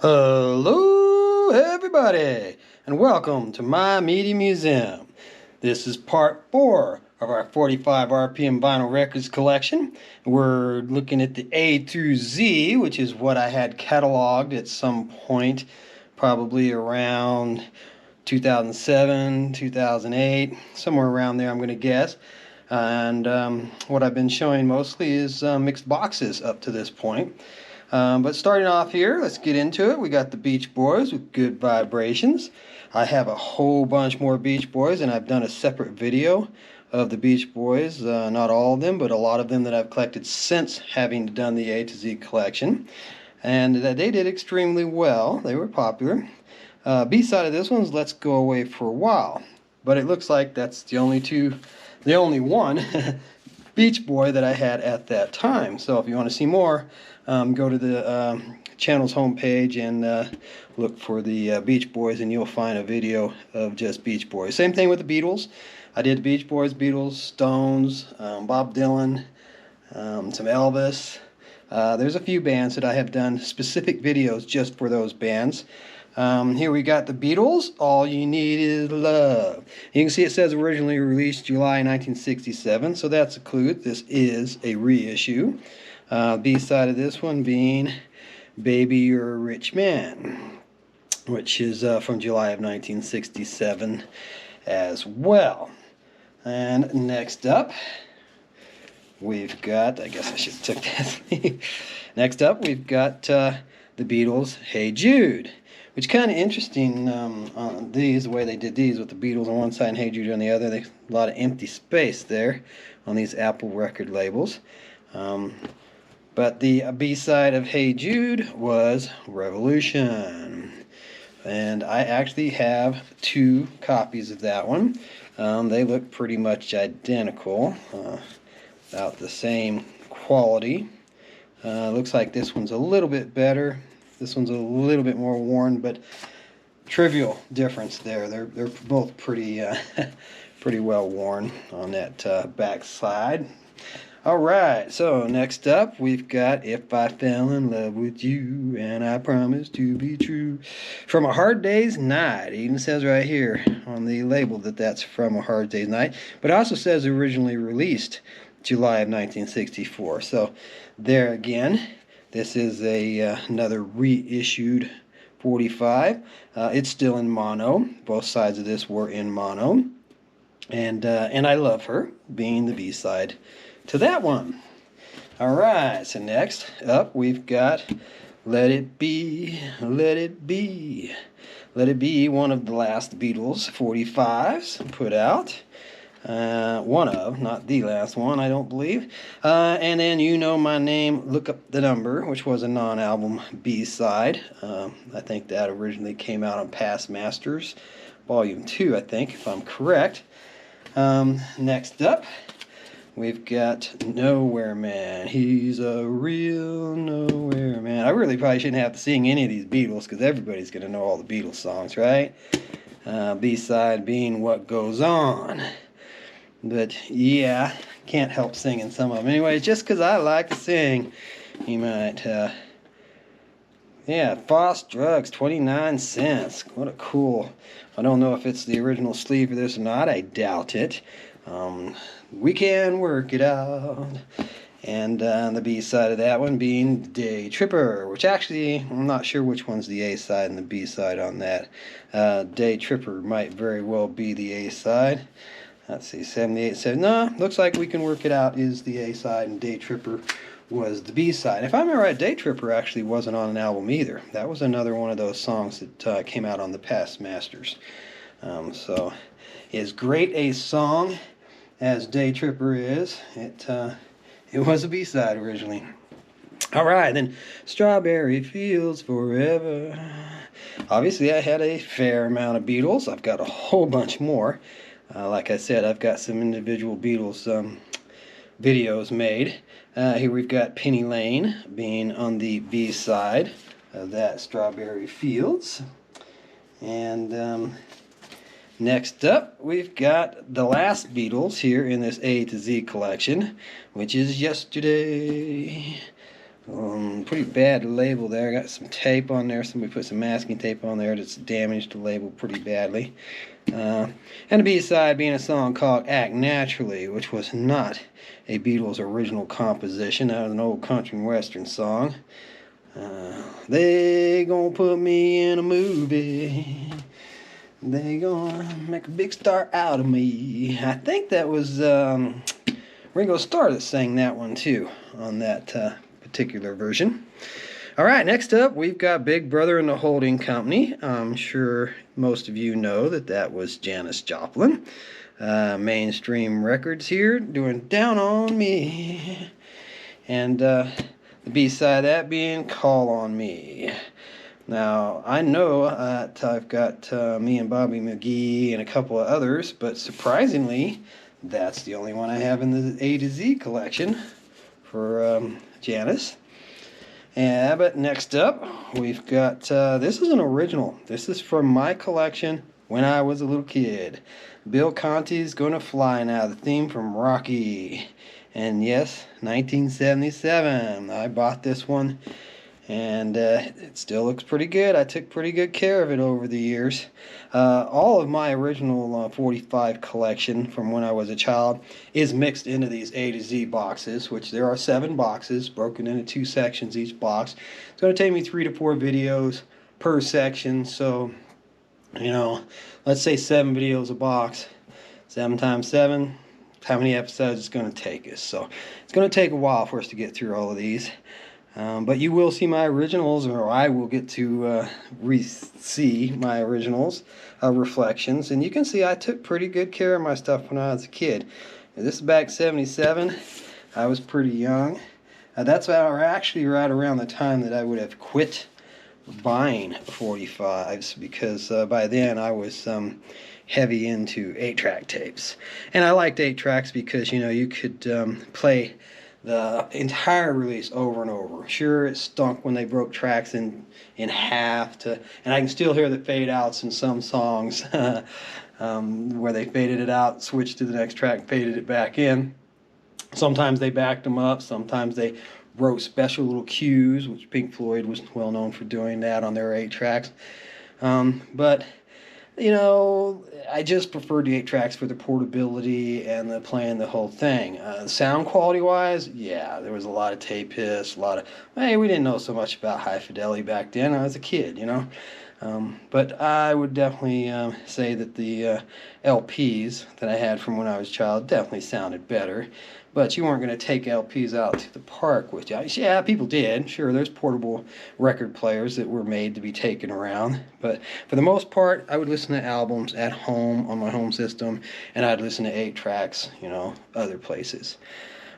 Hello, everybody, and welcome to my Media Museum. This is part 4 of our 45 RPM vinyl records collection. We're looking at the A through Z, which is what I had cataloged at some point, probably around 2007, 2008, somewhere around there, I'm going to guess. And what I've been showing mostly is mixed boxes up to this point. But starting off here, let's get into it. We got the Beach Boys with Good Vibrations. I have a whole bunch more Beach Boys, and I've done a separate video of the Beach Boys. Not all of them, but a lot of them that I've collected since having done the A to Z collection. And they did extremely well. They were popular. B-side of this one is Let's Go Away for a While. But it looks like that's the only one Beach Boy that I had at that time. So if you want to see more, go to the channel's homepage and look for the Beach Boys, and you'll find a video of just Beach Boys. Same thing with the Beatles. I did Beach Boys, Beatles, Stones, Bob Dylan, some Elvis. There's a few bands that I have done specific videos just for those bands. Here we got the Beatles, All You Need Is Love. You can see it says originally released July 1967, so that's a clue. This is a reissue. B-side of this one being Baby You're a Rich Man, which is from July of 1967 as well. And next up, we've got, I guess I should have took that. Next up, we've got the Beatles' Hey Jude, which kind of interesting on these, the way they did these with the Beatles on one side and Hey Jude on the other. There's a lot of empty space there on these Apple record labels. But the B-side of Hey Jude was Revolution. And I actually have 2 copies of that one. They look pretty much identical, about the same quality. Looks like this one's a little bit better. This one's a little bit more worn, but trivial difference there. They're both pretty pretty well worn on that back side. All right, so next up we've got If I Fell in Love with You and I Promise to Be True, from A Hard Day's Night. It even says right here on the label that that's from A Hard Day's Night, but it also says originally released July of 1964. So there again, this is another reissued 45. It's still in mono. Both sides of this were in mono, and I Love Her being the B-side to that one. All right, so next up we've got Let It Be, Let It Be. Let It Be, one of the last Beatles 45s put out. One of, not the last one, I don't believe. And then You Know My Name, Look Up the Number, which was a non-album B-side. I think that originally came out on Past Masters, Volume 2, I think, if I'm correct. Next up, we've got Nowhere Man. He's a real nowhere man. I really probably shouldn't have to sing any of these Beatles, because everybody's going to know all the Beatles songs, right? B-side being What Goes On. But yeah, can't help singing some of them. Anyway, just because I like to sing, you might, yeah, Foss Drugs, 29 cents. What a cool, I don't know if it's the original sleeve for this or not. I doubt it. We Can Work It Out. And the B-side of that one being Day Tripper, which actually, I'm not sure which one's the A-side and the B-side on that. Day Tripper might very well be the A-side. Let's see, 78, 7. No, looks like We Can Work It Out is the A-side, and Day Tripper was the B-side. If I remember right, Day Tripper actually wasn't on an album either. That was another one of those songs that came out on the Past Masters. So, as great a song as Day Tripper is, it was a B-side originally. All right, then Strawberry Fields Forever. Obviously, I had a fair amount of Beatles. I've got a whole bunch more. Like I said, I've got some individual Beatles videos made. Here we've got Penny Lane being on the B-side of that Strawberry Fields. And next up, we've got the last Beatles here in this A to Z collection, which is Yesterday. Pretty bad label there. Got some tape on there. Somebody put some masking tape on there that's damaged the label pretty badly. And the B-side being a song called Act Naturally, which was not a Beatles original composition. That was an old country and western song. They gonna put me in a movie. They gonna make a big star out of me. I think that was Ringo Starr that sang that one too on that particular version. All right, next up we've got Big Brother and the Holding Company. I'm sure most of you know that was Janis Joplin. Mainstream Records here doing Down on Me. And the B-side of that being Call on Me. Now, I know that I've got Me and Bobby McGee and a couple of others, but surprisingly, that's the only one I have in the A to Z collection for Janis. Yeah, but next up, we've got, this is an original. This is from my collection when I was a little kid. Bill Conti's Gonna Fly Now, the theme from Rocky. And yes, 1977. I bought this one, and it still looks pretty good. I took pretty good care of it over the years. All of my original 45 collection from when I was a child is mixed into these A to Z boxes, which there are 7 boxes broken into 2 sections each box. It's going to take me 3 to 4 videos per section, so you know, let's say 7 videos a box. 7 times 7, how many episodes it's going to take us. So it's going to take a while for us to get through all of these. But you will see my originals, or I will get to re-see my originals, reflections. And you can see I took pretty good care of my stuff when I was a kid. This is back 77. I was pretty young. That's actually right around the time that I would have quit buying 45s, because by then I was heavy into 8-track tapes. And I liked 8-tracks because, you know, you could play the entire release over and over. Sure, it stunk when they broke tracks in half, and I can still hear the fade outs in some songs where they faded it out, switched to the next track, faded it back in. Sometimes they backed them up, sometimes they wrote special little cues, which Pink Floyd was well known for doing that on their 8-tracks. But you know, I just preferred the 8-tracks for the portability and the playing the whole thing. Sound quality wise, yeah, there was a lot of tape hiss, hey, we didn't know so much about high fidelity back then. I was a kid, you know. But I would definitely say that the LPs that I had from when I was a child definitely sounded better. But you weren't going to take LPs out to the park with you. Yeah, people did. Sure, there's portable record players that were made to be taken around. But for the most part, I would listen to albums at home on my home system, and I'd listen to 8-tracks, you know, other places.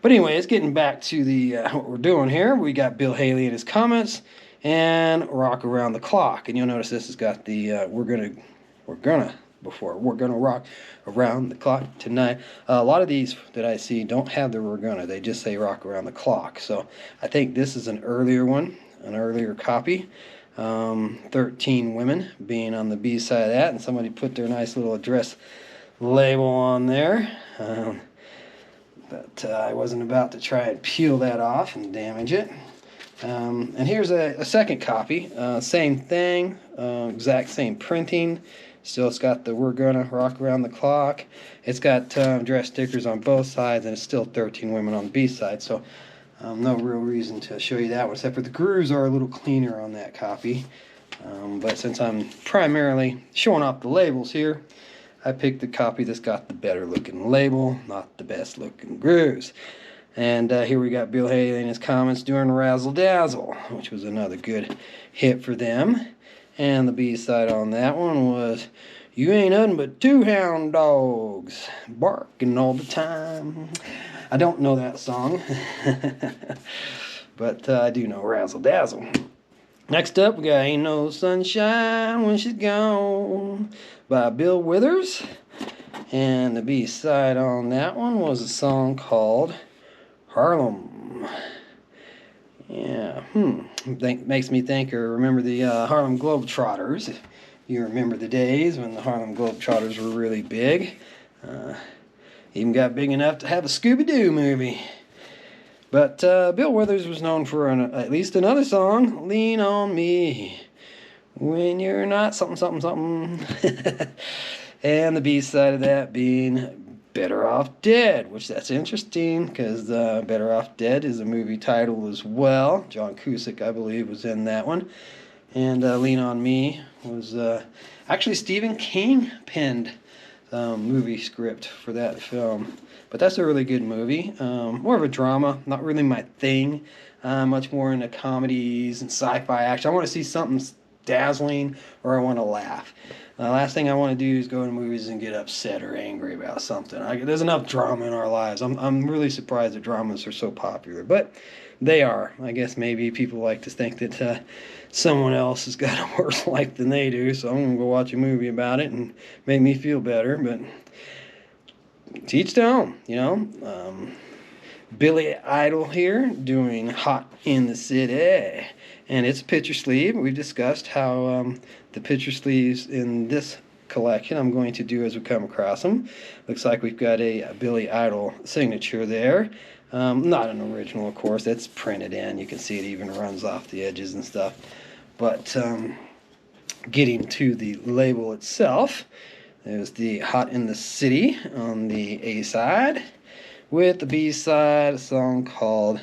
But anyways, getting back to the what we're doing here, we got Bill Haley and his comments, and Rock Around the Clock. And you'll notice this has got the we're gonna rock around the clock tonight. A lot of these that I see don't have the we're gonna, they just say rock around the clock. So I think this is an earlier one, an earlier copy. 13 Women being on the B side of that, and somebody put their nice little address label on there. But I wasn't about to try and peel that off and damage it. And here's a second copy, same thing, exact same printing. Still, it's got the We're Gonna Rock Around the Clock. It's got address stickers on both sides, and it's still 13 Women on the B side. So no real reason to show you that one, except for the grooves are a little cleaner on that copy. But since I'm primarily showing off the labels here, I picked the copy that's got the better looking label, not the best looking grooves. And here we got Bill Haley in his comments doing Razzle Dazzle, which was another good hit for them. And the B-side on that one was You Ain't Nothing But 2 Hound Dogs Barking All the Time. I don't know that song, but I do know Razzle Dazzle. Next up, we got Ain't No Sunshine When She's Gone by Bill Withers. And the B-side on that one was a song called Harlem. Yeah, makes me think or remember the Harlem Globetrotters. If you remember the days when the Harlem Globetrotters were really big. Even got big enough to have a Scooby-Doo movie. But Bill Withers was known for at least another song, Lean on Me, when you're not something, something, something. And the B-side of that being Better Off Dead, which that's interesting because Better Off Dead is a movie title as well. John Cusack, I believe, was in that one. And Lean on Me was actually Stephen King penned movie script for that film. But that's a really good movie. More of a drama, not really my thing. Much more into comedies and sci-fi action. I want to see something dazzling or I want to laugh. Last thing I want to do is go to movies and get upset or angry about something. There's enough drama in our lives. I'm really surprised that dramas are so popular, but they are. I guess maybe people like to think that someone else has got a worse life than they do, so I'm gonna go watch a movie about it and make me feel better. But to each their own, you know. Billy Idol here doing Hot in the City, and it's a picture sleeve. We've discussed how the picture sleeves in this collection I'm going to do as we come across them. Looks like we've got a Billy Idol signature there. Not an original, of course. That's printed in. You can see it even runs off the edges and stuff. But getting to the label itself, there's the Hot in the City on the A side, with the B side, a song called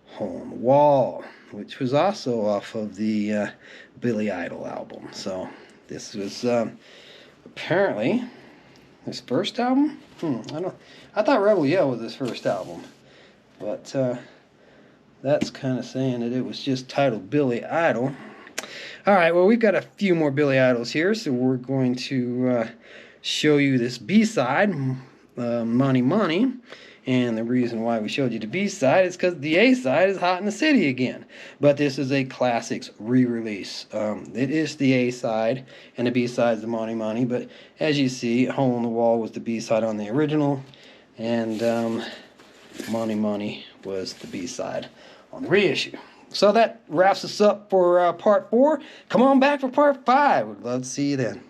Hole in the Wall, which was also off of the Billy Idol album. So this was apparently his first album. I thought Rebel Yell was his first album, but that's kind of saying that it was just titled Billy Idol. All right, well, we've got a few more Billy Idols here, so we're going to show you this B-side, Money Money. And the reason why we showed you the B-side is because the A-side is Hot in the City again. But this is a Classics re-release. It is the A-side, and the B-side is the Money Money. But as you see, Hole in the Wall was the B-side on the original, and Money Money was the B-side on the reissue. So that wraps us up for Part 4. Come on back for Part 5. We'd love to see you then.